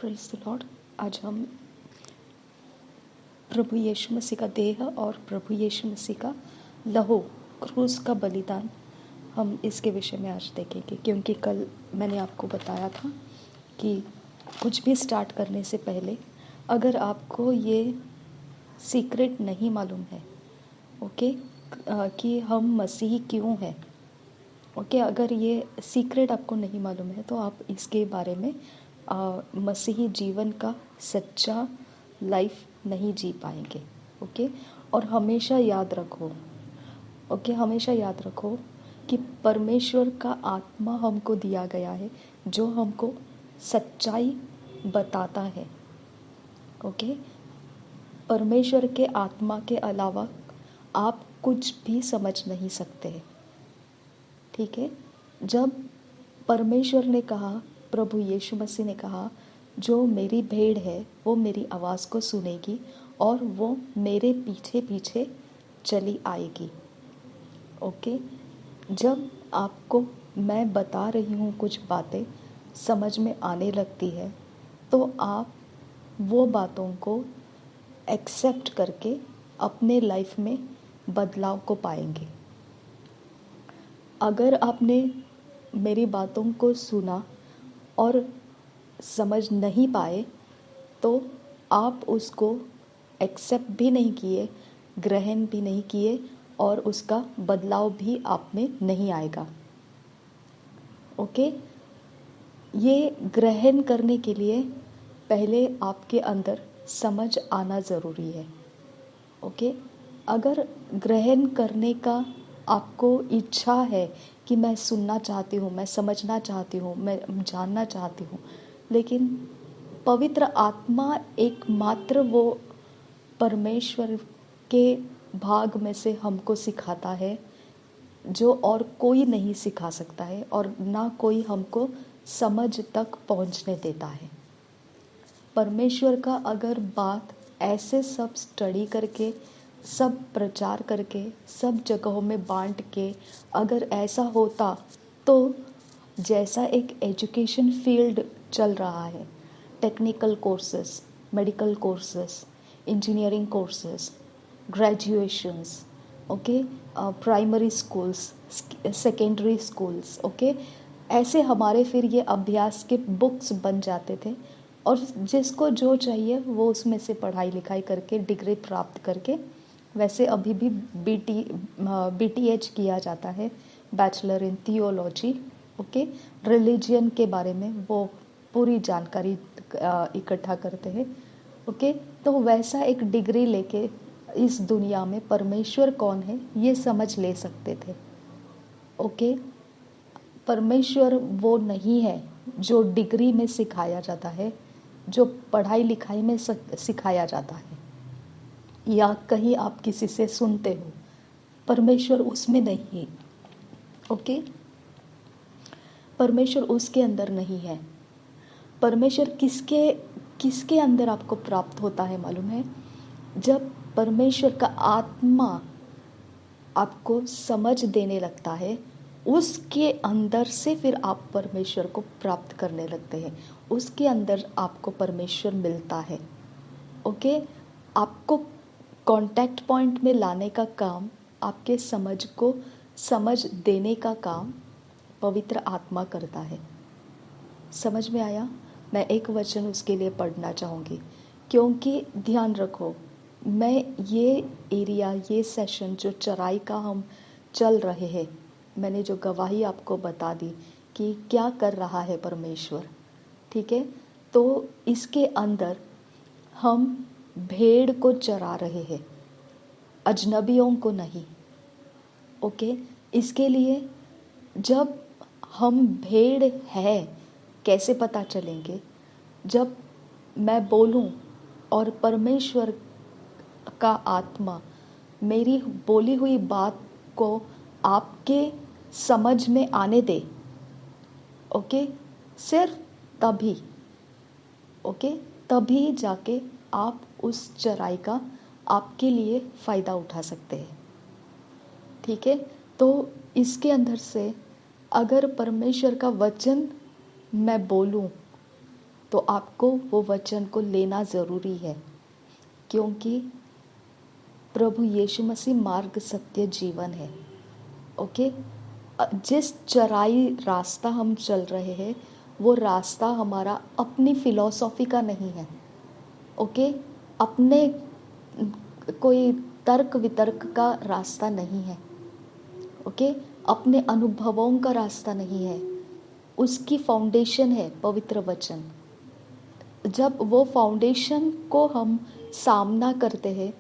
Praise the Lord. आज हम प्रभु यीशु मसीह का देह और प्रभु यीशु मसीह का लहू, क्रूस का बलिदान, हम इसके विषय में आज देखेंगे। क्योंकि कल मैंने आपको बताया था कि कुछ भी स्टार्ट करने से पहले अगर आपको ये सीक्रेट नहीं मालूम है, ओके, कि हम मसीही क्यों हैं, ओके, अगर ये सीक्रेट आपको नहीं मालूम है तो आप इसके बारे में मसीही जीवन का सच्चा लाइफ नहीं जी पाएंगे। ओके, और हमेशा याद रखो, ओके, हमेशा याद रखो कि परमेश्वर का आत्मा हमको दिया गया है जो हमको सच्चाई बताता है। ओके, परमेश्वर के आत्मा के अलावा आप कुछ भी समझ नहीं सकते। ठीक है, जब परमेश्वर ने कहा, प्रभु यीशु मसीह ने कहा, जो मेरी भेड़ है वो मेरी आवाज़ को सुनेगी और वो मेरे पीछे पीछे चली आएगी। ओके, जब आपको मैं बता रही हूँ कुछ बातें समझ में आने लगती है तो आप वो बातों को एक्सेप्ट करके अपने लाइफ में बदलाव को पाएंगे। अगर आपने मेरी बातों को सुना और समझ नहीं पाए तो आप उसको एक्सेप्ट भी नहीं किए, ग्रहण भी नहीं किए और उसका बदलाव भी आप में नहीं आएगा। ओके, ये ग्रहण करने के लिए पहले आपके अंदर समझ आना ज़रूरी है। ओके, अगर ग्रहण करने का आपको इच्छा है कि मैं सुनना चाहती हूँ, मैं समझना चाहती हूँ, मैं जानना चाहती हूँ, लेकिन पवित्र आत्मा एकमात्र वो परमेश्वर के भाग में से हमको सिखाता है जो और कोई नहीं सिखा सकता है और ना कोई हमको समझ तक पहुँचने देता है। परमेश्वर का अगर बात ऐसे सब स्टडी करके, सब प्रचार करके, सब जगहों में बांट के अगर ऐसा होता तो जैसा एक एजुकेशन फील्ड चल रहा है, technical courses, medical courses, engineering courses, graduations, okay, primary schools, secondary schools, okay, ऐसे हमारे फिर ये अभ्यास के बुक्स बन जाते थे और जिसको जो चाहिए वो उसमें से पढ़ाई लिखाई करके डिग्री प्राप्त करके, वैसे अभी भी BTH किया जाता है, bachelor in theology. Okay, religion के बारे में वो पूरी जानकारी इकट्ठा करते हैं। ओके, तो वैसा एक डिग्री लेके इस दुनिया में परमेश्वर कौन है ये समझ ले सकते थे। ओके, परमेश्वर वो नहीं है जो डिग्री में सिखाया जाता है, जो पढ़ाई लिखाई में सिखाया जाता है या कहीं आप किसी से सुनते हो। परमेश्वर उसमें नहीं है। ओके, परमेश्वर उसके अंदर नहीं है। परमेश्वर किसके किसके अंदर आपको प्राप्त होता है मालूम है? जब परमेश्वर का आत्मा आपको समझ देने लगता है, उसके अंदर से फिर आप परमेश्वर को प्राप्त करने लगते हैं, उसके अंदर आपको परमेश्वर मिलता है। ओके, आपको कांटेक्ट पॉइंट में लाने का काम, आपके समझ को समझ देने का काम पवित्र आत्मा करता है। समझ में आया? मैं एक वचन उसके लिए पढ़ना चाहूँगी, क्योंकि ध्यान रखो, मैं ये एरिया, ये सेशन जो चराई का हम चल रहे हैं, मैंने जो गवाही आपको बता दी कि क्या कर रहा है परमेश्वर, ठीक है, तो इसके अंदर हम भेड़ को चरा रहे हैं, अजनबियों को नहीं। ओके, इसके लिए जब हम भेड़ है कैसे पता चलेंगे? जब मैं बोलूं और परमेश्वर का आत्मा मेरी बोली हुई बात को आपके समझ में आने दे। ओके, सिर्फ तभी, ओके, तभी जाके आप उस चराई का आपके लिए फ़ायदा उठा सकते हैं। ठीक है, तो इसके अंदर से अगर परमेश्वर का वचन मैं बोलूं तो आपको वो वचन को लेना ज़रूरी है, क्योंकि प्रभु यीशु मसीह मार्ग, सत्य, जीवन है। ओके, जिस चराई रास्ता हम चल रहे हैं वो रास्ता हमारा अपनी फिलॉसफी का नहीं है। ओके, अपने कोई तर्क वितर्क का रास्ता नहीं है। ओके, अपने अनुभवों का रास्ता नहीं है। उसकी फाउंडेशन है पवित्र वचन। जब वो फाउंडेशन को हम सामना करते हैं,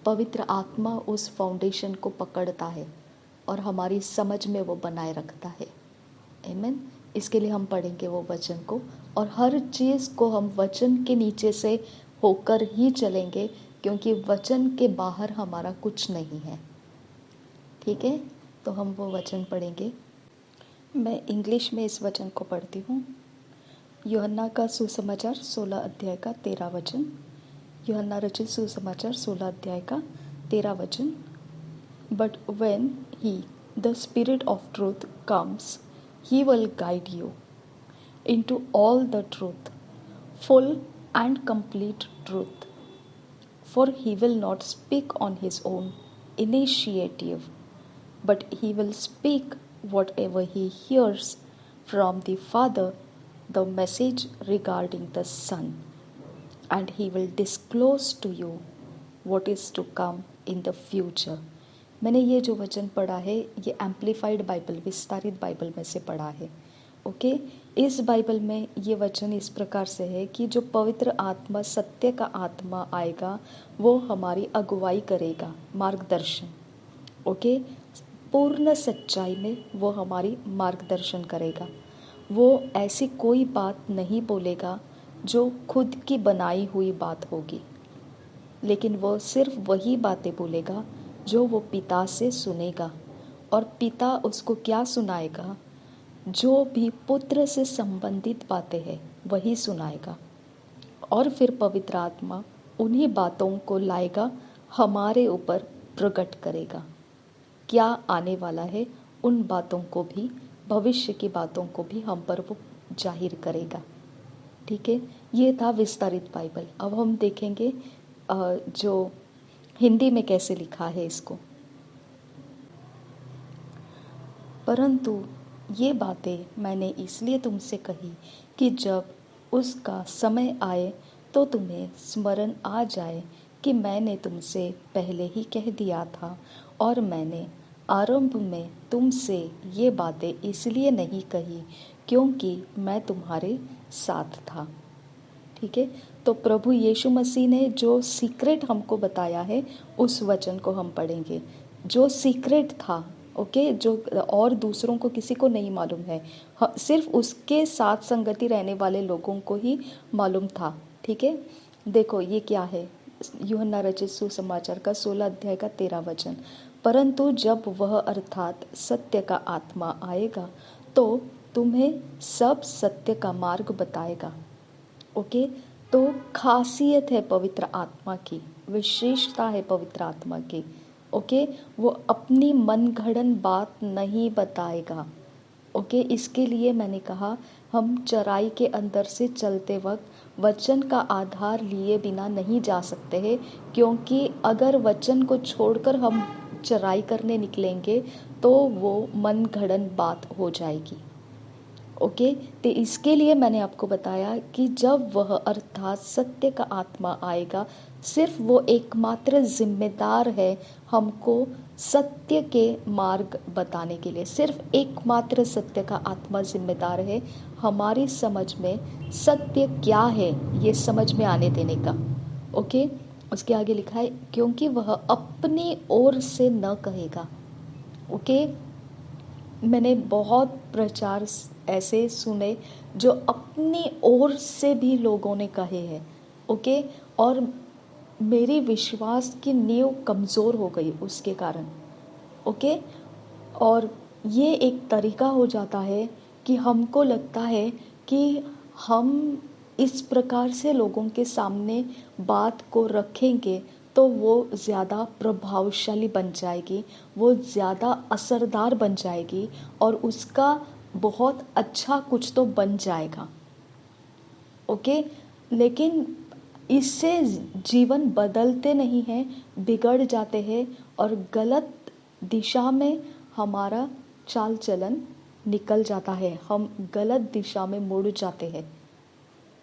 पवित्र आत्मा उस फाउंडेशन को पकड़ता है और हमारी समझ में वो बनाए रखता है। आमीन। इसके लिए हम पढ़ेंगे वो वचन को, और हर चीज़ को हम वचन के नीचे से होकर ही चलेंगे, क्योंकि वचन के बाहर हमारा कुछ नहीं है। ठीक है, तो हम वो वचन पढ़ेंगे। मैं इंग्लिश में इस वचन को पढ़ती हूँ। यूहन्ना का सुसमाचार 16 अध्याय का 13 वचन। यूहन्ना रचित सुसमाचार 16 अध्याय का 13 वचन। But when he, the Spirit of truth, comes, he will guide you into all the truth, full and complete truth. For he will not speak on his own initiative, but he will speak whatever he hears from the Father, the message regarding the Son, and he will disclose to you what is to come in the future. मैंने ये जो वचन पढ़ा है ये amplified Bible, विस्तारित Bible में से पढ़ा है। ओके, इस बाइबल में ये वचन इस प्रकार से है कि जो पवित्र आत्मा, सत्य का आत्मा आएगा, वो हमारी अगुवाई करेगा, मार्गदर्शन। ओके, पूर्ण सच्चाई में वो हमारी मार्गदर्शन करेगा। वो ऐसी कोई बात नहीं बोलेगा जो खुद की बनाई हुई बात होगी, लेकिन वो सिर्फ वही बातें बोलेगा जो वो पिता से सुनेगा, और पिता उसको क्या सुनाएगा? जो भी पुत्र से संबंधित बातें हैं वही सुनाएगा। और फिर पवित्र आत्मा उन्हीं बातों को लाएगा, हमारे ऊपर प्रकट करेगा। क्या आने वाला है उन बातों को भी, भविष्य की बातों को भी हम पर वो जाहिर करेगा। ठीक है, ये था विस्तारित बाइबल। अब हम देखेंगे जो हिंदी में कैसे लिखा है इसको। परंतु ये बातें मैंने इसलिए तुमसे कही कि जब उसका समय आए तो तुम्हें स्मरण आ जाए कि मैंने तुमसे पहले ही कह दिया था, और मैंने आरंभ में तुमसे ये बातें इसलिए नहीं कही क्योंकि मैं तुम्हारे साथ था। ठीक है, तो प्रभु यीशु मसीह ने जो सीक्रेट हमको बताया है उस वचन को हम पढ़ेंगे। जो सीक्रेट था, ओके, जो और दूसरों को किसी को नहीं मालूम है, सिर्फ उसके साथ संगति रहने वाले लोगों को ही मालूम था। ठीक है, देखो ये क्या है, यूहन्ना रचित सुसमाचार का 16 अध्याय का 13 वचन। परंतु जब वह अर्थात सत्य का आत्मा आएगा तो तुम्हें सब सत्य का मार्ग बताएगा। ओके, तो खासियत है पवित्र आत्मा की, विशेषता है पवित्र आत्मा की। ओके, वो अपनी मनगढ़ंत बात नहीं बताएगा। ओके, इसके लिए मैंने कहा हम चराई के अंदर से चलते वक्त वचन का आधार लिए बिना नहीं जा सकते हैं, क्योंकि अगर वचन को छोड़कर हम चराई करने निकलेंगे तो वो मनगढ़ंत बात हो जाएगी। ओके, तो इसके लिए मैंने आपको बताया कि जब वह अर्थात सत्य का आत्मा आएगा, सिर्फ वो एकमात्र जिम्मेदार है हमको सत्य के मार्ग बताने के लिए। सिर्फ एकमात्र सत्य का आत्मा जिम्मेदार है हमारी समझ में सत्य क्या है ये समझ में आने देने का। ओके, उसके आगे लिखा है क्योंकि वह अपनी ओर से न कहेगा। ओके, मैंने बहुत प्रचार ऐसे सुने जो अपनी ओर से भी लोगों ने कहे हैं। ओके, और मेरी विश्वास की नींव कमज़ोर हो गई उसके कारण। ओके, और ये एक तरीका हो जाता है कि हमको लगता है कि हम इस प्रकार से लोगों के सामने बात को रखेंगे तो वो ज़्यादा प्रभावशाली बन जाएगी, वो ज़्यादा असरदार बन जाएगी और उसका बहुत अच्छा कुछ तो बन जाएगा। ओके। लेकिन इससे जीवन बदलते नहीं हैं, बिगड़ जाते हैं और गलत दिशा में हमारा चाल चलन निकल जाता है, हम गलत दिशा में मुड़ जाते हैं।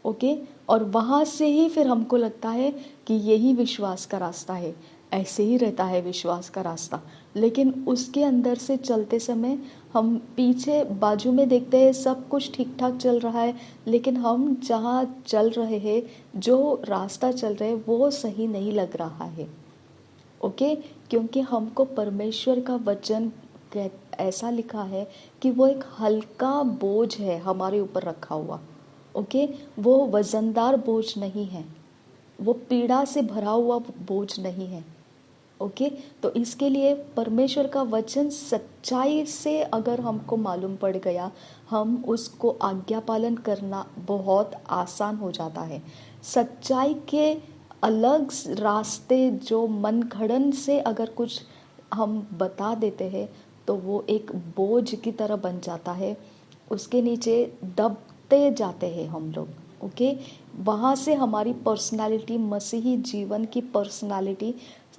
ओके। और वहाँ से ही फिर हमको लगता है कि यही विश्वास का रास्ता है, ऐसे ही रहता है विश्वास का रास्ता। लेकिन उसके अंदर से चलते समय हम पीछे बाजू में देखते हैं सब कुछ ठीक ठाक चल रहा है, लेकिन हम जहाँ चल रहे हैं, जो रास्ता चल रहे हैं, वो सही नहीं लग रहा है। ओके। क्योंकि हमको परमेश्वर का वचन ऐसा लिखा है कि वो एक हल्का बोझ है हमारे ऊपर रखा हुआ। ओके। वो वजनदार बोझ नहीं है, वो पीड़ा से भरा हुआ बोझ नहीं है। ओके। तो इसके लिए परमेश्वर का वचन सच्चाई से अगर हमको मालूम पड़ गया, हम उसको आज्ञा पालन करना बहुत आसान हो जाता है। सच्चाई के अलग रास्ते जो मन घड़न से अगर कुछ हम बता देते हैं, तो वो एक बोझ की तरह बन जाता है, उसके नीचे दबते जाते हैं हम लोग। ओके। वहाँ से हमारी पर्सनालिटी, मसीही जीवन की पर्सनालिटी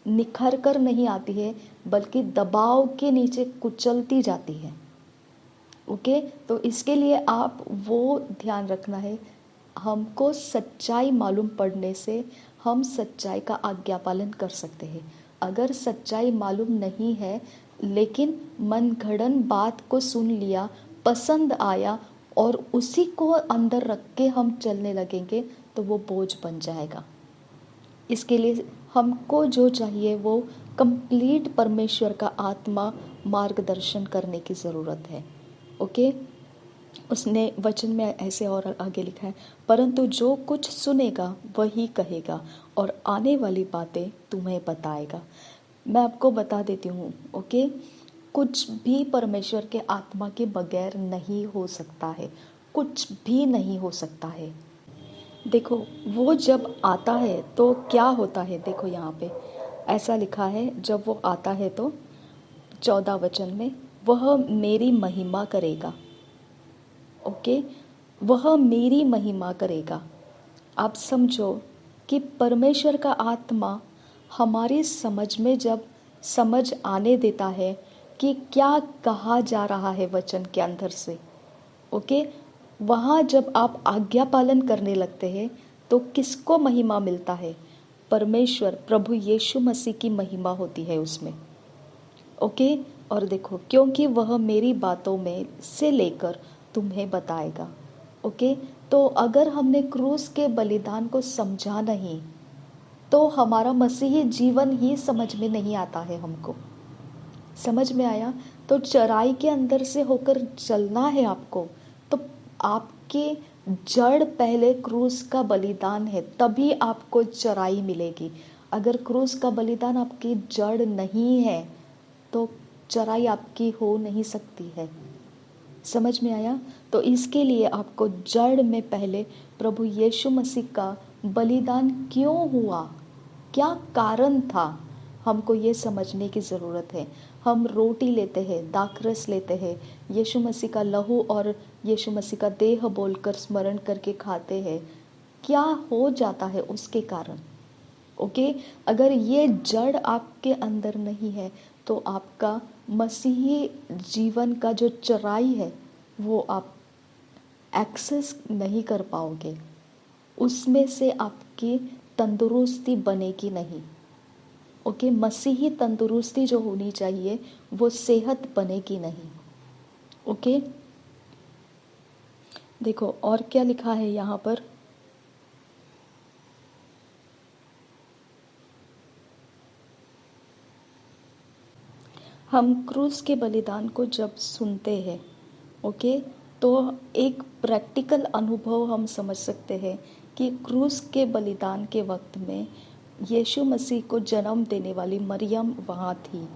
निखर कर नहीं आती है, बल्कि दबाव के नीचे कुचलती जाती है। ओके। तो इसके लिए आप वो ध्यान रखना है, हमको सच्चाई मालूम पड़ने से हम सच्चाई का आज्ञा पालन कर सकते हैं। अगर सच्चाई मालूम नहीं है, लेकिन मन घड़न बात को सुन लिया, पसंद आया और उसी को अंदर रख के हम चलने लगेंगे, तो वो बोझ बन जाएगा। इसके लिए हमको जो चाहिए वो कंप्लीट परमेश्वर का आत्मा मार्गदर्शन करने की ज़रूरत है। ओके। उसने वचन में ऐसे और आगे लिखा है, परंतु जो कुछ सुनेगा वही कहेगा और आने वाली बातें तुम्हें बताएगा। मैं आपको बता देती हूँ। ओके। कुछ भी परमेश्वर के आत्मा के बगैर नहीं हो सकता है, कुछ भी नहीं हो सकता है। देखो, वो जब आता है तो क्या होता है, देखो यहाँ पे ऐसा लिखा है, जब वो आता है तो 14 वचन में, वह मेरी महिमा करेगा। ओके। वह मेरी महिमा करेगा। आप समझो कि परमेश्वर का आत्मा हमारी समझ में जब समझ आने देता है कि क्या कहा जा रहा है वचन के अंदर से। ओके। वहाँ जब आप आज्ञा पालन करने लगते हैं, तो किसको महिमा मिलता है? परमेश्वर प्रभु यीशु मसीह की महिमा होती है उसमें। ओके। और देखो, क्योंकि वह मेरी बातों में से लेकर तुम्हें बताएगा। ओके। तो अगर हमने क्रूस के बलिदान को समझा नहीं, तो हमारा मसीही जीवन ही समझ में नहीं आता है हमको। समझ में आया? तो चराई के अंदर से होकर चलना है आपको, तो आपके जड़ पहले क्रूस का बलिदान है, तभी आपको चराई मिलेगी। अगर क्रूस का बलिदान आपकी जड़ नहीं है, तो चराई आपकी हो नहीं सकती है। समझ में आया? तो इसके लिए आपको जड़ में पहले प्रभु यीशु मसीह का बलिदान क्यों हुआ, क्या कारण था, हमको ये समझने की ज़रूरत है। हम रोटी लेते हैं, दाखरस लेते हैं, यीशु मसीह का लहू और यीशु मसीह का देह बोलकर स्मरण करके खाते हैं, क्या हो जाता है उसके कारण। ओके। अगर ये जड़ आपके अंदर नहीं है, तो आपका मसीही जीवन का जो चराई है, वो आप एक्सेस नहीं कर पाओगे, उसमें से आपकी तंदुरुस्ती बनेगी नहीं। ओके। मसीही तंदुरुस्ती जो होनी चाहिए, वो सेहत बनेगी नहीं। ओके। देखो और क्या लिखा है यहाँ पर, हम क्रूस के बलिदान को जब सुनते हैं, ओके, तो एक प्रैक्टिकल अनुभव हम समझ सकते हैं कि क्रूस के बलिदान के वक्त में यीशु मसीह को जन्म देने वाली मरियम वहाँ थी।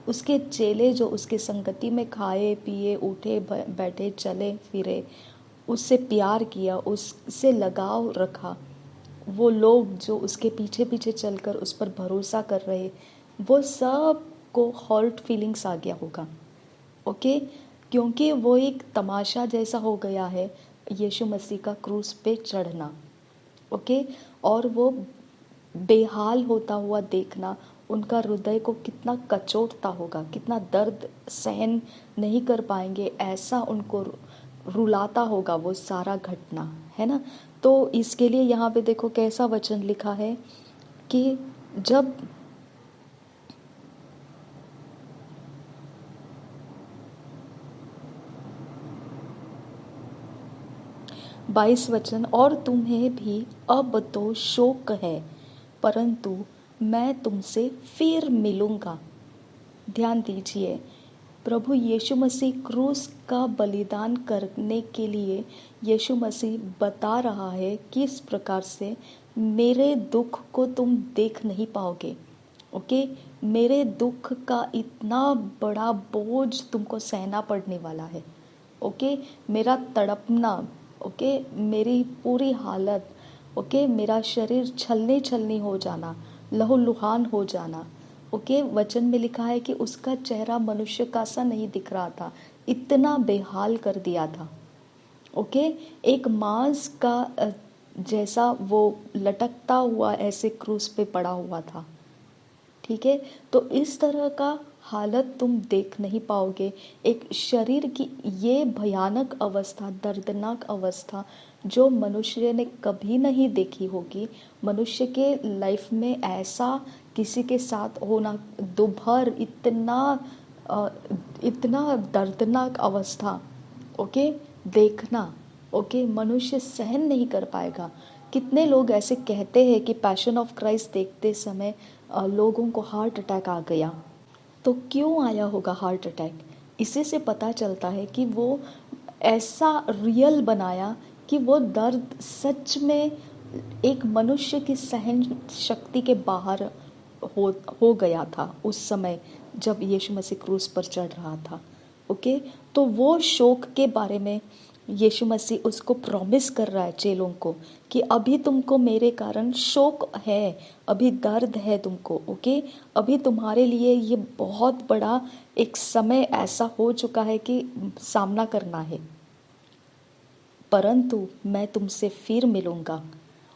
उसके चेले जो उसके संगति में खाए पिए, उठे बैठे, चले फिरे, उससे प्यार किया, उससे लगाव रखा, वो लोग जो उसके पीछे पीछे चलकर उस पर भरोसा कर रहे, वो सब को हॉर्ट फीलिंग्स आ गया होगा। ओके। क्योंकि वो एक तमाशा जैसा हो गया है, यीशु मसीह का क्रूस पे चढ़ना, ओके, और वो बेहाल होता हुआ देखना, उनका हृदय को कितना कचोटता होगा, कितना दर्द सहन नहीं कर पाएंगे, ऐसा उनको रुलाता होगा वो सारा घटना, है ना। तो इसके लिए यहाँ पे देखो कैसा वचन लिखा है कि जब 22 वचन, और तुम्हें भी अब तो शोक है, परंतु मैं तुमसे फिर मिलूंगा। ध्यान दीजिए, प्रभु यीशु मसीह क्रूस का बलिदान करने के लिए यीशु मसीह बता रहा है किस प्रकार से मेरे दुख को तुम देख नहीं पाओगे, ओके। मेरे दुख का इतना बड़ा बोझ तुमको सहना पड़ने वाला है, ओके। मेरा तड़पना, ओके, मेरी पूरी हालत, ओके, मेरा शरीर छलनी छलनी हो जाना, लहूलुहान हो जाना, ओके। वचन में लिखा है कि उसका चेहरा मनुष्य का सा नहीं दिख रहा था, इतना बेहाल कर दिया था, ओके। एक मांस का जैसा वो लटकता हुआ ऐसे क्रूस पे पड़ा हुआ था, ठीक है। तो इस तरह का हालत तुम देख नहीं पाओगे। एक शरीर की ये भयानक अवस्था, दर्दनाक अवस्था जो मनुष्य ने कभी नहीं देखी होगी। मनुष्य के लाइफ में ऐसा किसी के साथ होना, दोपहर इतना दर्दनाक अवस्था, ओके, देखना, ओके, मनुष्य सहन नहीं कर पाएगा। कितने लोग ऐसे कहते हैं कि पैशन ऑफ क्राइस्ट देखते समय लोगों को हार्ट अटैक आ गया। तो क्यों आया होगा हार्ट अटैक? इसी से पता चलता है कि वो ऐसा रियल बनाया कि वो दर्द सच में एक मनुष्य की सहन शक्ति के बाहर हो गया था उस समय जब यीशु मसीह क्रूस पर चढ़ रहा था, ओके। तो वो शोक के बारे में यीशु मसीह उसको प्रॉमिस कर रहा है चेलों को कि अभी तुमको मेरे कारण शोक है, अभी दर्द है तुमको, ओके। अभी तुम्हारे लिए ये बहुत बड़ा एक समय ऐसा हो चुका है कि सामना करना है, परंतु मैं तुमसे फिर मिलूंगा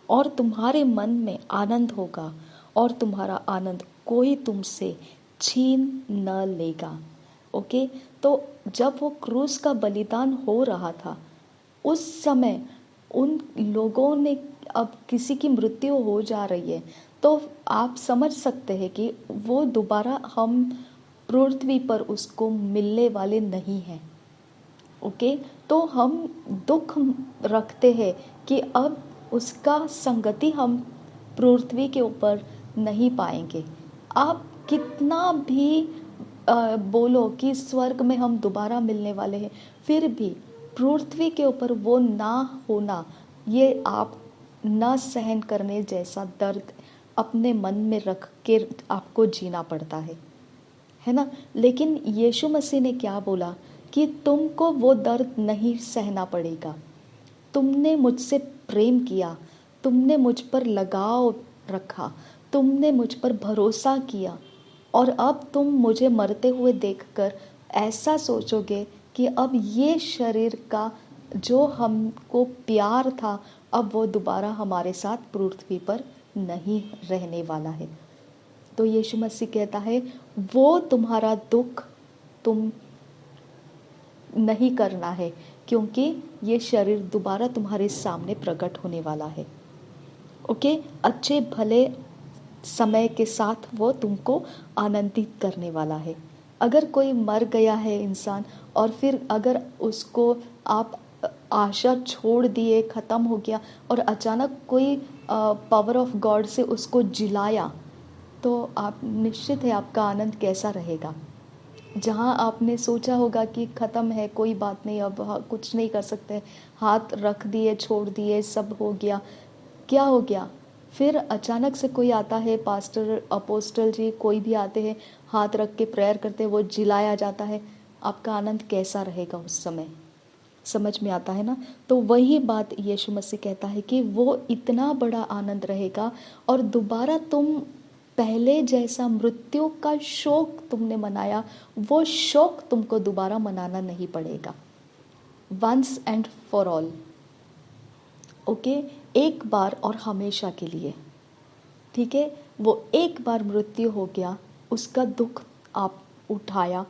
और तुम्हारे मन में आनंद होगा और तुम्हारा आनंद कोई तुमसे छीन न लेगा, ओके। तो जब वो क्रूस का बलिदान हो रहा था उस समय उन लोगों ने, अब किसी की मृत्यु हो जा रही है तो आप समझ सकते हैं कि वो दोबारा हम पृथ्वी पर उसको मिलने वाले नहीं हैं, ओके। तो हम दुख रखते हैं कि अब उसका संगति हम पृथ्वी के ऊपर नहीं पाएंगे। आप कितना भी बोलो कि स्वर्ग में हम दोबारा मिलने वाले हैं, फिर भी पृथ्वी के ऊपर वो ना होना, ये आप न सहन करने जैसा दर्द अपने मन में रख के आपको जीना पड़ता है ना। लेकिन यीशु मसीह ने क्या बोला कि तुमको वो दर्द नहीं सहना पड़ेगा। तुमने मुझसे प्रेम किया, तुमने मुझ पर लगाव रखा, तुमने मुझ पर भरोसा किया और अब तुम मुझे मरते हुए देखकर ऐसा सोचोगे कि अब ये शरीर का जो हमको प्यार था अब वो दोबारा हमारे साथ पृथ्वी पर नहीं रहने वाला है। तो यीशु मसीह कहता है वो तुम्हारा दुख तुम नहीं करना है, क्योंकि ये शरीर दोबारा तुम्हारे सामने प्रकट होने वाला है, ओके। अच्छे भले समय के साथ वो तुमको आनंदित करने वाला है। अगर कोई मर गया है इंसान और फिर अगर उसको आप आशा छोड़ दिए, ख़त्म हो गया और अचानक कोई पावर ऑफ गॉड से उसको जिलाया, तो आप निश्चित है आपका आनंद कैसा रहेगा। जहाँ आपने सोचा होगा कि ख़त्म है, कोई बात नहीं, अब कुछ नहीं कर सकते, हाथ रख दिए, छोड़ दिए, सब हो गया, क्या हो गया, फिर अचानक से कोई आता है, पास्टर, अपोस्टल जी, कोई भी आते हैं, हाथ रख के प्रेयर करते हैं, वो जिलाया जाता है, आपका आनंद कैसा रहेगा उस समय? समझ में आता है ना। तो वही बात यीशु मसीह कहता है कि वो इतना बड़ा आनंद रहेगा और दोबारा तुम पहले जैसा मृत्यु का शोक तुमने मनाया, वो शोक तुमको दोबारा मनाना नहीं पड़ेगा, once and for all, okay, एक बार और हमेशा के लिए, ठीक है। वो एक बार मृत्यु हो गया, उसका दुख आप उठाया,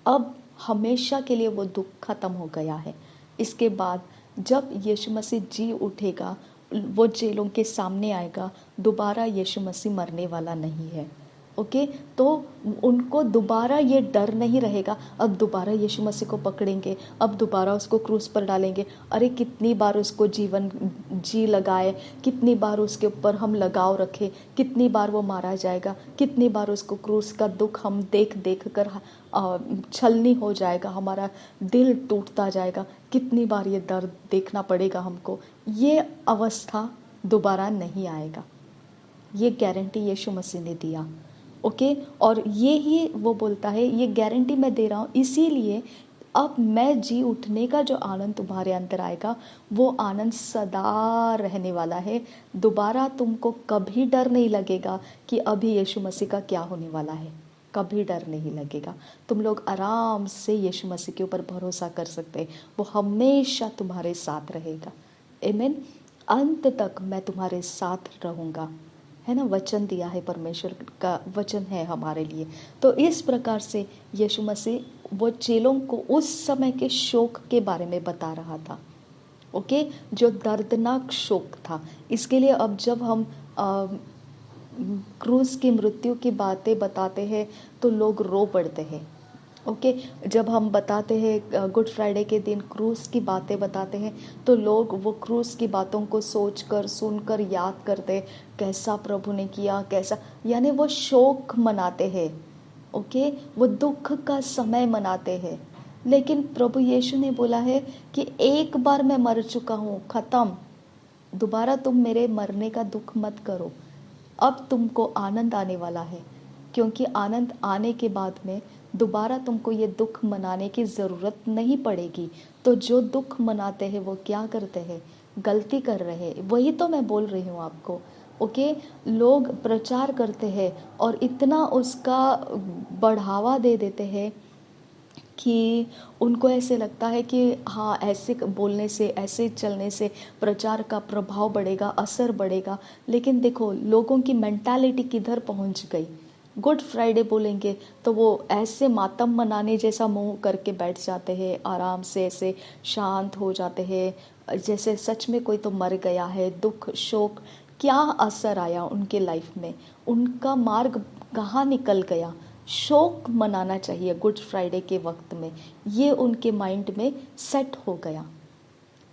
अब हमेशा के लिए वो दुख खत्म हो गया है। इसके बाद जब यीशु मसीह जी उठेगा, वो जेलों के सामने आएगा, दोबारा यीशु मसीह मरने वाला नहीं है। ओके, तो उनको दोबारा ये डर नहीं रहेगा, अब दोबारा यीशु मसीह को पकड़ेंगे, अब दोबारा उसको क्रूस पर डालेंगे। अरे कितनी बार उसको जीवन जी लगाए, कितनी बार उसके ऊपर हम लगाव रखे, कितनी बार वो मारा जाएगा, कितनी बार उसको क्रूस का दुख हम देख देख कर छलनी हो जाएगा, हमारा दिल टूटता जाएगा, कितनी बार ये दर्द देखना पड़ेगा हमको। ये अवस्था दोबारा नहीं आएगा, ये गारंटी यीशु मसीह ने दिया। ओके, और ये ही वो बोलता है, ये गारंटी मैं दे रहा हूँ इसीलिए अब मैं जी उठने का जो आनंद तुम्हारे अंदर आएगा, वो आनंद सदा रहने वाला है। दोबारा तुमको कभी डर नहीं लगेगा कि अभी यीशु मसीह का क्या होने वाला है, कभी डर नहीं लगेगा। तुम लोग आराम से यीशु मसीह के ऊपर भरोसा कर सकते हैं, वो हमेशा तुम्हारे साथ रहेगा। आमीन। अंत तक मैं तुम्हारे साथ रहूँगा, है ना, वचन दिया है, परमेश्वर का वचन है हमारे लिए। तो इस प्रकार से यीशु मसीह वो चेलों को उस समय के शोक के बारे में बता रहा था। ओके, जो दर्दनाक शोक था। इसके लिए अब जब हम क्रूस की मृत्यु की बातें बताते हैं तो लोग रो पड़ते हैं। ओके, जब हम बताते हैं गुड फ्राइडे के दिन क्रूस की बातें बताते हैं तो लोग वो क्रूस की बातों को सोचकर सुनकर याद करते, कैसा प्रभु ने किया, कैसा, यानी वो शोक मनाते हैं। ओके, वो दुख का समय मनाते हैं। लेकिन प्रभु यीशु ने बोला है कि एक बार मैं मर चुका हूँ, ख़त्म, दोबारा तुम मेरे मरने का दुख मत करो। अब तुमको आनंद आने वाला है, क्योंकि आनंद आने के बाद में दोबारा तुमको ये दुख मनाने की ज़रूरत नहीं पड़ेगी। तो जो दुख मनाते हैं वो क्या करते हैं, गलती कर रहे हैं। वही तो मैं बोल रही हूँ आपको। ओके, लोग प्रचार करते हैं और इतना उसका बढ़ावा दे देते हैं कि उनको ऐसे लगता है कि हाँ, ऐसे बोलने से, ऐसे चलने से प्रचार का प्रभाव बढ़ेगा, असर बढ़ेगा। लेकिन देखो लोगों की मेंटालिटी किधर पहुंच गई। गुड फ्राइडे बोलेंगे तो वो ऐसे मातम मनाने जैसा मुंह करके बैठ जाते हैं, आराम से ऐसे शांत हो जाते हैं, जैसे सच में कोई तो मर गया है। दुख शोक क्या असर आया उनके लाइफ में, उनका मार्ग कहाँ निकल गया। शोक मनाना चाहिए गुड फ्राइडे के वक्त में, ये उनके माइंड में सेट हो गया।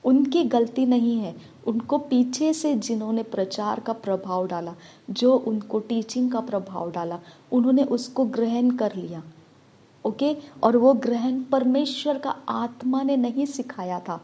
उनकी गलती नहीं है, उनको पीछे से जिन्होंने प्रचार का प्रभाव डाला, जो उनको टीचिंग का प्रभाव डाला, उन्होंने उसको ग्रहण कर लिया। ओके, और वो ग्रहण परमेश्वर का आत्मा ने नहीं सिखाया था।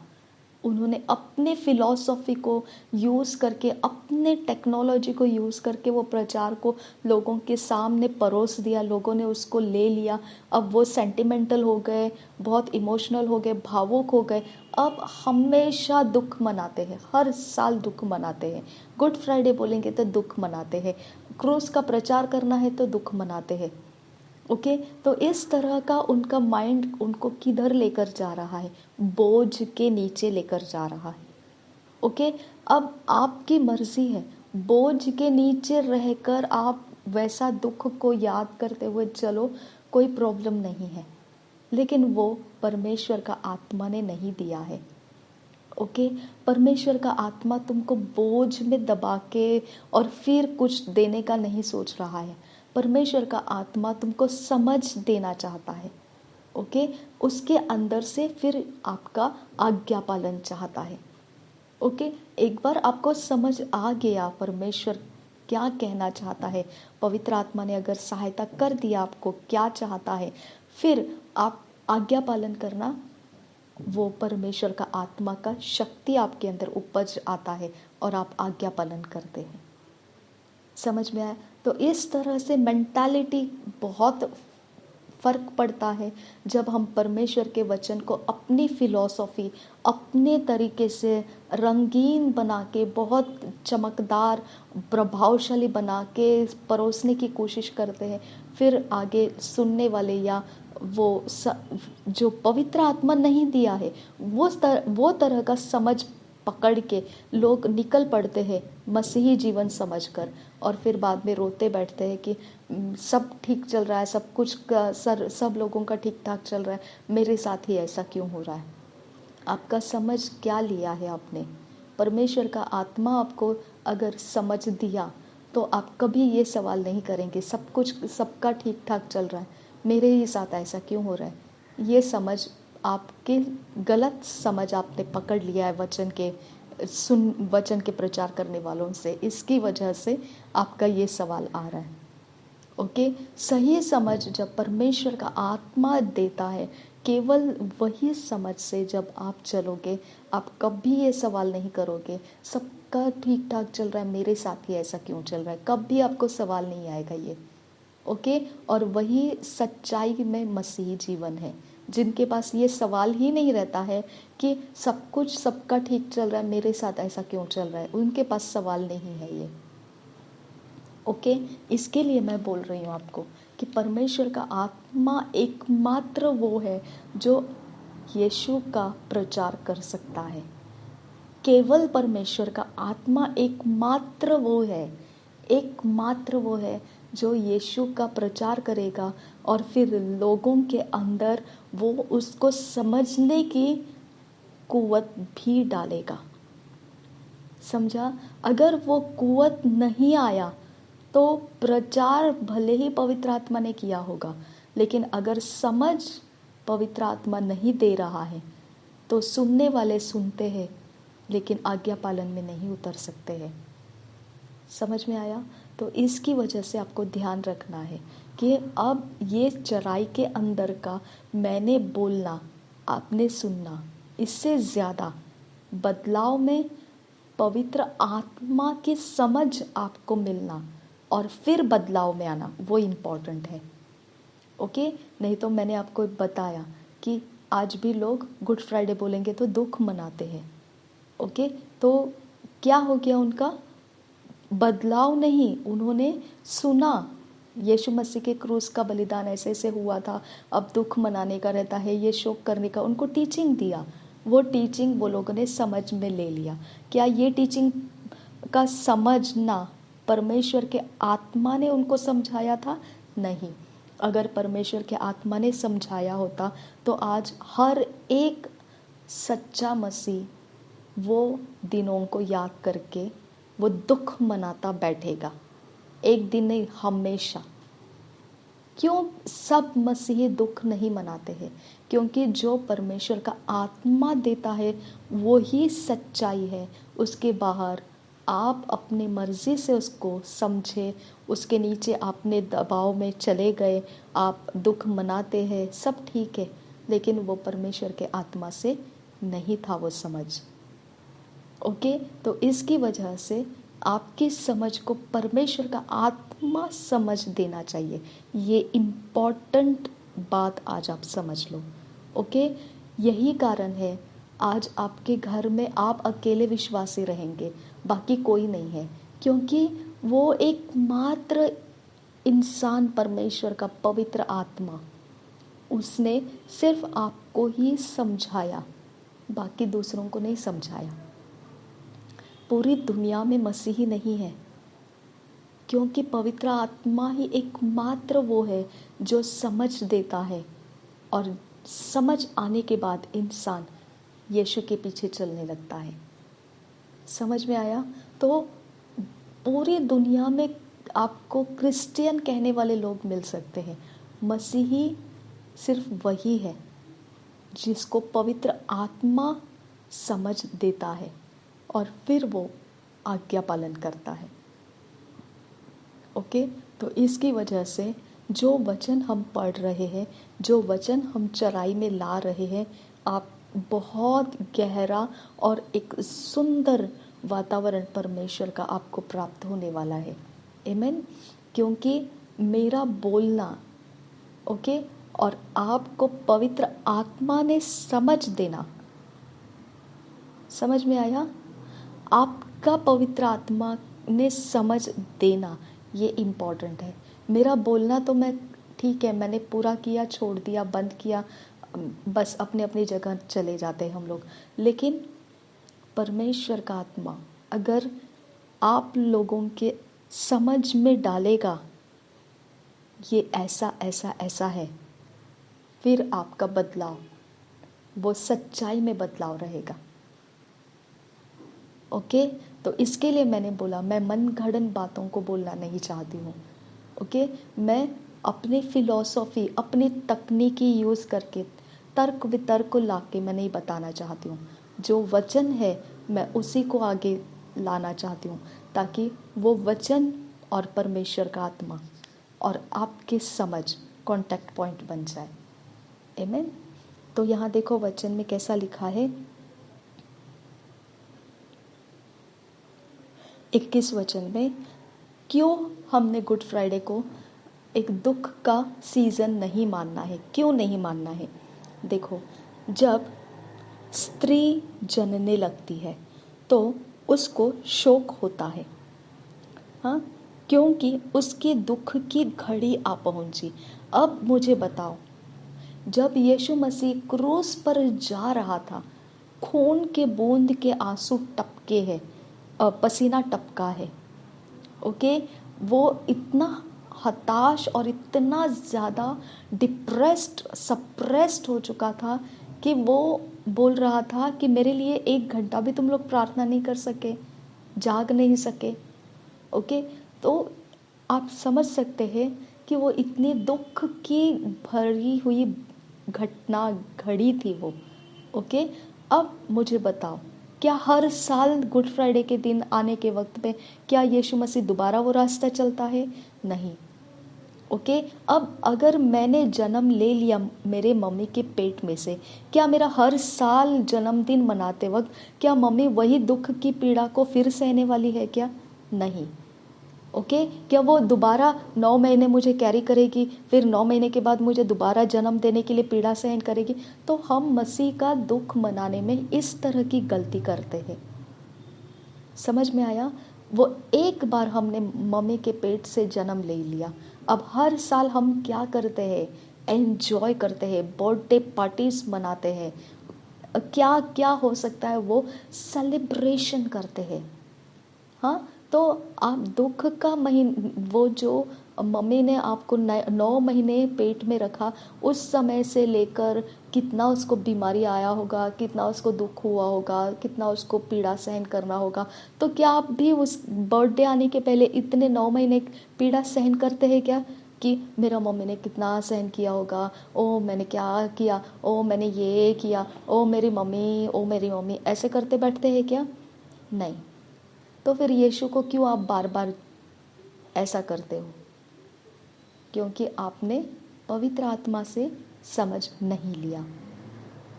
उन्होंने अपने फिलॉसफी को यूज़ करके, अपने टेक्नोलॉजी को यूज़ करके वो प्रचार को लोगों के सामने परोस दिया, लोगों ने उसको ले लिया। अब वो सेंटिमेंटल हो गए, बहुत इमोशनल हो गए, भावुक हो गए। अब हमेशा दुख मनाते हैं, हर साल दुख मनाते हैं। गुड फ्राइडे बोलेंगे तो दुख मनाते हैं, क्रूस का प्रचार करना है तो दुख मनाते हैं। ओके, तो इस तरह का उनका माइंड उनको किधर लेकर जा रहा है, बोझ के नीचे लेकर जा रहा है। ओके, अब आपकी मर्जी है, बोझ के नीचे रहकर आप वैसा दुख को याद करते हुए चलो, कोई प्रॉब्लम नहीं है। लेकिन वो परमेश्वर का आत्मा ने नहीं दिया है। ओके, परमेश्वर का आत्मा तुमको बोझ में दबा के और फिर कुछ देने का नहीं सोच रहा है। परमेश्वर का आत्मा तुमको समझ देना चाहता है। ओके, उसके अंदर से फिर आपका आज्ञा पालन चाहता है। ओके, एक बार आपको समझ आ गया परमेश्वर क्या कहना चाहता है, पवित्र आत्मा ने अगर सहायता कर दिया आपको क्या चाहता है, फिर आप आज्ञा पालन करना, वो परमेश्वर का आत्मा का शक्ति आपके अंदर उपज आता है और आप आज्ञा पालन करते हैं। समझ में आया? तो इस तरह से मेंटालिटी बहुत फर्क पड़ता है जब हम परमेश्वर के वचन को अपनी फिलॉसफी, अपने तरीके से रंगीन बना के, बहुत चमकदार प्रभावशाली बना के परोसने की कोशिश करते हैं। फिर आगे सुनने वाले या जो पवित्र आत्मा नहीं दिया है, वो तरह का समझ पकड़ के लोग निकल पड़ते हैं मसीही जीवन समझकर, और फिर बाद में रोते बैठते हैं कि सब ठीक चल रहा है, सब कुछ सब लोगों का ठीक ठाक चल रहा है, मेरे साथ ही ऐसा क्यों हो रहा है। आपका समझ क्या लिया है आपने? परमेश्वर का आत्मा आपको अगर समझ दिया तो आप कभी ये सवाल नहीं करेंगे सब कुछ सबका ठीक ठाक चल रहा है, मेरे ही साथ ऐसा क्यों हो रहा है। ये समझ आपके गलत समझ आपने पकड़ लिया है वचन के प्रचार करने वालों से, इसकी वजह से आपका ये सवाल आ रहा है। ओके, सही समझ जब परमेश्वर का आत्मा देता है, केवल वही समझ से जब आप चलोगे, आप कभी ये सवाल नहीं करोगे सबका ठीक ठाक चल रहा है, मेरे साथ ही ऐसा क्यों चल रहा है, कभी आपको सवाल नहीं आएगा ये। ओके, और वही सच्चाई में मसीही जीवन है। जिनके पास ये सवाल ही नहीं रहता है कि सब कुछ सबका ठीक चल रहा है, मेरे साथ ऐसा क्यों चल रहा है, उनके पास सवाल नहीं है ये। ओके, इसके लिए मैं बोल रही हूँ आपको कि परमेश्वर का आत्मा एकमात्र वो है जो यीशु का प्रचार कर सकता है। केवल परमेश्वर का आत्मा एकमात्र वो है जो यीशु का प्रचार करेगा और फिर लोगों के अंदर वो उसको समझने की कुव्वत भी डालेगा। समझा? अगर वो कुव्वत नहीं आया तो प्रचार भले ही पवित्र आत्मा ने किया होगा, लेकिन अगर समझ पवित्र आत्मा नहीं दे रहा है तो सुनने वाले सुनते हैं लेकिन आज्ञा पालन में नहीं उतर सकते हैं। समझ में आया? तो इसकी वजह से आपको ध्यान रखना है कि अब ये चराई के अंदर का मैंने बोलना, आपने सुनना, इससे ज़्यादा बदलाव में पवित्र आत्मा की समझ आपको मिलना और फिर बदलाव में आना, वो इम्पॉर्टेंट है। ओके, नहीं तो मैंने आपको बताया कि आज भी लोग गुड फ्राइडे बोलेंगे तो दुख मनाते हैं। ओके, तो क्या हो गया उनका? बदलाव नहीं, उन्होंने सुना यीशु मसीह के क्रूस का बलिदान ऐसे ऐसे हुआ था, अब दुख मनाने का रहता है, ये शोक करने का, उनको टीचिंग दिया। वो टीचिंग वो लोगों ने समझ में ले लिया। क्या ये टीचिंग का समझना परमेश्वर के आत्मा ने उनको समझाया था? नहीं। अगर परमेश्वर के आत्मा ने समझाया होता तो आज हर एक सच्चा मसीह वो दिनों को याद करके वो दुख मनाता बैठेगा, एक दिन नहीं, हमेशा। क्यों सब मसीही दुख नहीं मनाते हैं? क्योंकि जो परमेश्वर का आत्मा देता है वो ही सच्चाई है। उसके बाहर आप अपनी मर्जी से उसको समझे, उसके नीचे आपने दबाव में चले गए, आप दुख मनाते हैं, सब ठीक है, लेकिन वो परमेश्वर के आत्मा से नहीं था वो समझ। ओके, तो इसकी वजह से आपकी समझ को परमेश्वर का आत्मा समझ देना चाहिए। ये इम्पॉर्टेंट बात आज आप समझ लो। ओके, यही कारण है आज आपके घर में आप अकेले विश्वासी रहेंगे, बाकी कोई नहीं है, क्योंकि वो एकमात्र इंसान परमेश्वर का पवित्र आत्मा, उसने सिर्फ आपको ही समझाया, बाकी दूसरों को नहीं समझाया। पूरी दुनिया में मसीही नहीं है, क्योंकि पवित्र आत्मा ही एकमात्र वो है जो समझ देता है, और समझ आने के बाद इंसान यीशु के पीछे चलने लगता है। समझ में आया? तो पूरी दुनिया में आपको क्रिश्चियन कहने वाले लोग मिल सकते हैं, मसीही सिर्फ वही है जिसको पवित्र आत्मा समझ देता है और फिर वो आज्ञा पालन करता है। ओके, तो इसकी वजह से जो वचन हम पढ़ रहे हैं, जो वचन हम चराई में ला रहे हैं, आप बहुत गहरा और एक सुंदर वातावरण परमेश्वर का आपको प्राप्त होने वाला है। आमीन। क्योंकि मेरा बोलना, ओके, और आपको पवित्र आत्मा ने समझ देना, समझ में आया? आपका पवित्र आत्मा ने समझ देना, ये इम्पॉर्टेंट है। मेरा बोलना तो मैं ठीक है, मैंने पूरा किया, छोड़ दिया, बंद किया, बस अपने अपनी जगह चले जाते हैं हम लोग, लेकिन परमेश्वर का आत्मा अगर आप लोगों के समझ में डालेगा ये ऐसा ऐसा ऐसा है, फिर आपका बदलाव वो सच्चाई में बदलाव रहेगा। ओके, तो इसके लिए मैंने बोला मैं मन गढ़ंत बातों को बोलना नहीं चाहती हूँ। ओके, मैं अपनी फिलॉसफी, अपनी तकनीकी यूज़ करके तर्क वितर्क को ला के मैं नहीं बताना चाहती हूँ। जो वचन है मैं उसी को आगे लाना चाहती हूँ, ताकि वो वचन और परमेश्वर का आत्मा और आपकी समझ कांटेक्ट पॉइंट बन जाए। आमीन। तो यहाँ देखो वचन में कैसा लिखा है, 21 वचन में, क्यों हमने गुड फ्राइडे को एक दुख का सीजन नहीं मानना है? क्यों नहीं मानना है? देखो, जब स्त्री जनने लगती है तो उसको शोक होता है, हाँ, क्योंकि उसके दुख की घड़ी आ पहुंची। अब मुझे बताओ, जब यीशु मसीह क्रूस पर जा रहा था, खून के बूंद के आंसू टपके हैं, पसीना टपका है। ओके, वो इतना हताश और इतना ज़्यादा डिप्रेस्ड, सप्रेस्ड हो चुका था कि वो बोल रहा था कि मेरे लिए 1 घंटा भी तुम लोग प्रार्थना नहीं कर सके, जाग नहीं सके। ओके, तो आप समझ सकते हैं कि वो इतनी दुख की भरी हुई घटना घड़ी थी वो। ओके, अब मुझे बताओ, क्या हर साल गुड फ्राइडे के दिन आने के वक्त में क्या यीशु मसीह दोबारा वो रास्ता चलता है? नहीं। ओके, अब अगर मैंने जन्म ले लिया मेरे मम्मी के पेट में से, क्या मेरा हर साल जन्मदिन मनाते वक्त क्या मम्मी वही दुख की पीड़ा को फिर सहने वाली है क्या? नहीं। ओके, क्या वो दोबारा 9 महीने मुझे कैरी करेगी, फिर 9 महीने के बाद मुझे दोबारा जन्म देने के लिए पीड़ा सहन करेगी? तो हम मसीह का दुख मनाने में इस तरह की गलती करते हैं। समझ में आया? वो एक बार हमने मम्मी के पेट से जन्म ले लिया, अब हर साल हम क्या करते हैं? एंजॉय करते हैं, बर्थडे पार्टीज मनाते हैं, क्या क्या हो सकता है वो सेलिब्रेशन करते हैं। हाँ, तो आप दुख का वो जो मम्मी ने आपको 9 महीने पेट में रखा, उस समय से लेकर कितना उसको बीमारी आया होगा, कितना उसको दुख हुआ होगा, कितना उसको पीड़ा सहन करना होगा। तो क्या आप भी उस बर्थडे आने के पहले इतने 9 महीने पीड़ा सहन करते हैं क्या? कि मेरा मम्मी ने कितना सहन किया होगा, ओ मैंने क्या किया, ओ मैंने ये किया, ओ मेरी मम्मी, ऐसे करते बैठते हैं क्या? नहीं। तो फिर यीशु को क्यों आप बार बार ऐसा करते हो? क्योंकि आपने पवित्र आत्मा से समझ नहीं लिया।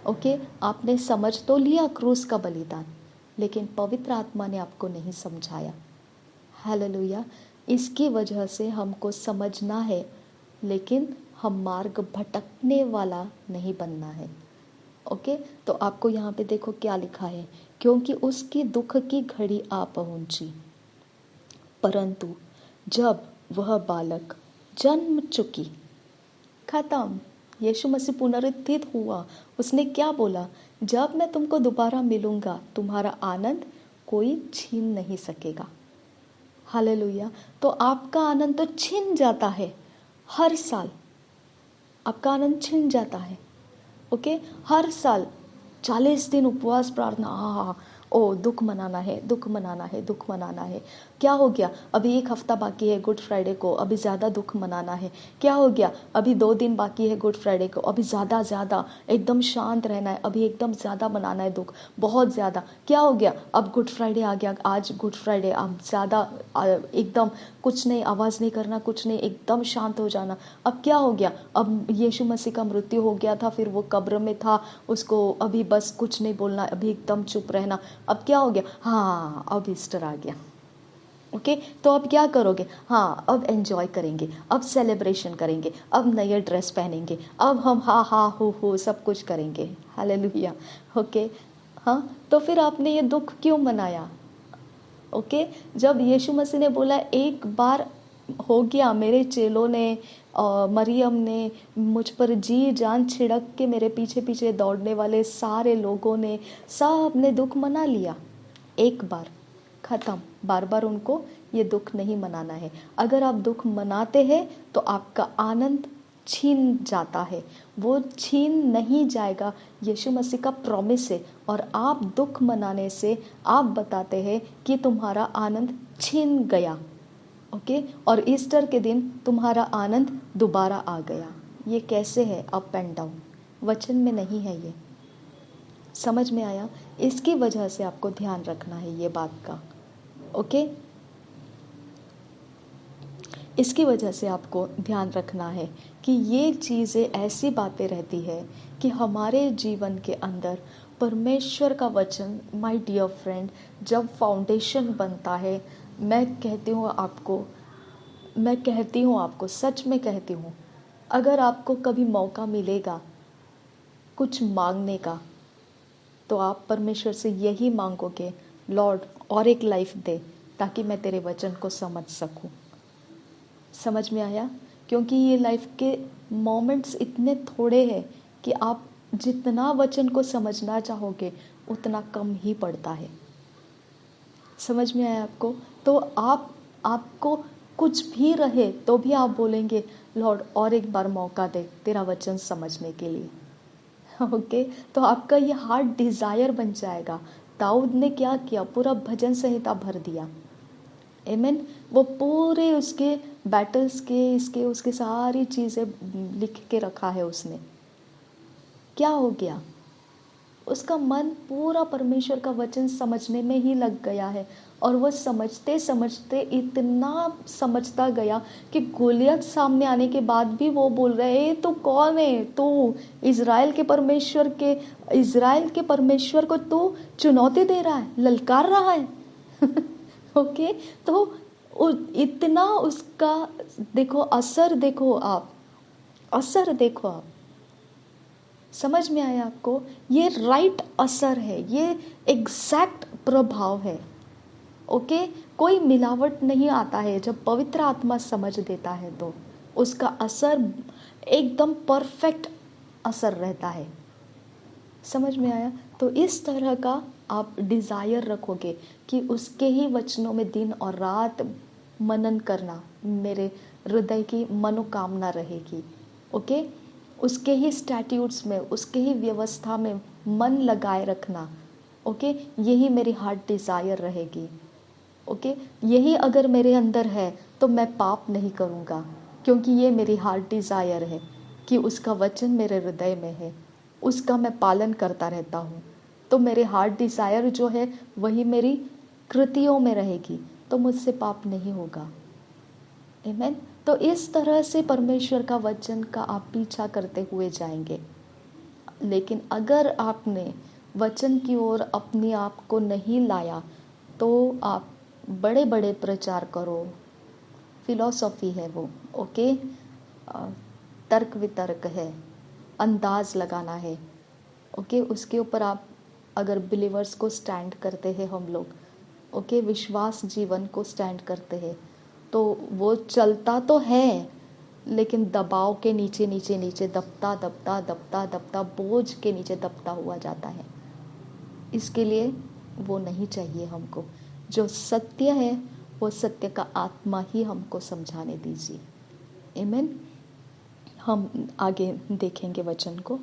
ओके, आपने समझ तो लिया क्रूस का बलिदान, लेकिन पवित्र आत्मा ने आपको नहीं समझाया। हालेलुया। इसकी वजह से हमको समझना है, लेकिन हम मार्ग भटकने वाला नहीं बनना है। ओके, तो आपको यहाँ पे देखो क्या लिखा है, क्योंकि उसकी दुख की घड़ी आ पहुंची, परंतु जब वह बालक जन्म चुकी, खत्म। यीशु मसीह पुनरुत्थित हुआ, उसने क्या बोला? जब मैं तुमको दोबारा मिलूंगा, तुम्हारा आनंद कोई छीन नहीं सकेगा। हालेलुया। तो आपका आनंद तो छिन जाता है हर साल, आपका आनंद छिन जाता है। ओके, हर साल 40 दिन उपवास प्रार्थना, हाँ, ओ दुख मनाना है, दुख मनाना है, दुख मनाना है। क्या हो गया? अभी 1 हफ्ता बाकी है गुड फ्राइडे को, अभी ज़्यादा दुख मनाना है। क्या हो गया? अभी 2 दिन बाकी है गुड फ्राइडे को, अभी ज़्यादा ज़्यादा एकदम शांत रहना है, अभी एकदम ज़्यादा मनाना है दुख, बहुत ज़्यादा। क्या हो गया? अब गुड फ्राइडे आ गया, आज गुड फ्राइडे, अब ज़्यादा एकदम कुछ नहीं, आवाज़ नहीं करना, कुछ नहीं, एकदम शांत हो जाना। अब क्या हो गया? अब यीशु मसीह का मृत्यु हो गया था, फिर वो कब्र में था, उसको अभी बस कुछ नहीं बोलना, अभी एकदम चुप रहना। अब क्या हो गया? हाँ, अब ईस्टर आ गया। ओके, तो अब क्या करोगे? हाँ, अब एंजॉय करेंगे, अब सेलिब्रेशन करेंगे, अब नए ड्रेस पहनेंगे, अब हम हा हा हो सब कुछ करेंगे। हालेलुया। ओके, हाँ, तो फिर आपने ये दुख क्यों मनाया? ओके, जब यीशु मसीह ने बोला एक बार हो गया, मेरे चेलों ने मरियम ने मुझ पर जी जान छिड़क के मेरे पीछे पीछे दौड़ने वाले सारे लोगों ने सब ने दुख मना लिया, एक बार खत्म। बार बार उनको ये दुख नहीं मनाना है। अगर आप दुख मनाते हैं तो आपका आनंद छीन जाता है, वो छीन नहीं जाएगा, यीशु मसीह का प्रॉमिस है। और आप दुख मनाने से आप बताते हैं कि तुम्हारा आनंद छीन गया, ओके। और ईस्टर के दिन तुम्हारा आनंद दोबारा आ गया। ये कैसे है? अप एंड डाउन, वचन में नहीं है ये। समझ में आया? इसकी वजह से आपको ध्यान रखना है ये बात का, ओके। इसकी वजह से आपको ध्यान रखना है कि ये चीज़ें ऐसी बातें रहती है कि हमारे जीवन के अंदर परमेश्वर का वचन, माय डियर फ्रेंड, जब फाउंडेशन बनता है, मैं कहती हूँ आपको, सच में कहती हूँ, अगर आपको कभी मौका मिलेगा कुछ मांगने का तो आप परमेश्वर से यही मांगोगे, लॉर्ड और एक लाइफ दे ताकि मैं तेरे वचन को समझ सकूं। समझ में आया? क्योंकि ये लाइफ के मोमेंट्स इतने थोड़े हैं कि आप जितना वचन को समझना चाहोगे उतना कम ही पड़ता है। समझ में आया आपको? तो आपको कुछ भी रहे तो भी आप बोलेंगे, लॉर्ड और एक बार मौका दे तेरा वचन समझने के लिए, ओके। तो आपका ये हार्ट डिज़ायर बन जाएगा। दाऊद ने क्या किया? पूरा भजन संहिता भर दिया, आमीन। वो पूरे उसके बैटल्स के, इसके उसके सारी चीज़ें लिख के रखा है उसने। क्या हो गया? उसका मन पूरा परमेश्वर का वचन समझने में ही लग गया है। और वो समझते समझते इतना समझता गया कि गोलियत सामने आने के बाद भी वो बोल रहे हैं, तू कौन है? तू इज़राइल के परमेश्वर को तू चुनौती दे रहा है, ललकार रहा है। ओके। तो इतना उसका देखो, असर देखो आप। समझ में आया आपको? ये राइट असर है, ये एग्जैक्ट प्रभाव है, ओके। कोई मिलावट नहीं आता है। जब पवित्र आत्मा समझ देता है तो उसका असर एकदम परफेक्ट असर रहता है। समझ में आया? तो इस तरह का आप डिज़ायर रखोगे कि उसके ही वचनों में दिन और रात मनन करना मेरे हृदय की मनोकामना रहेगी, ओके। उसके ही स्टैट्यूट्स में, उसके ही व्यवस्था में मन लगाए रखना, ओके। यही मेरी हार्ट डिज़ायर रहेगी, ओके। यही अगर मेरे अंदर है तो मैं पाप नहीं करूँगा, क्योंकि ये मेरी हार्ट डिज़ायर है कि उसका वचन मेरे हृदय में है, उसका मैं पालन करता रहता हूँ। तो मेरे हार्ट डिज़ायर जो है वही मेरी कृतियों में रहेगी, तो मुझसे पाप नहीं होगा, आमीन। तो इस तरह से परमेश्वर का वचन का आप पीछा करते हुए जाएंगे। लेकिन अगर आपने वचन की ओर अपने आप को नहीं लाया तो आप बड़े बड़े प्रचार करो, फिलॉसफी है वो, ओके, तर्क वितर्क है, अंदाज लगाना है, ओके। उसके ऊपर आप अगर बिलीवर्स को स्टैंड करते हैं हम लोग, ओके, विश्वास जीवन को स्टैंड करते हैं, तो वो चलता तो है लेकिन दबाव के नीचे नीचे नीचे दबता दबता दबता दबता बोझ के नीचे दबता हुआ जाता है। इसके लिए वो नहीं चाहिए हमको। जो सत्य है वो सत्य का आत्मा ही हमको समझाने दीजिए, आमीन। हम आगे देखेंगे वचन को।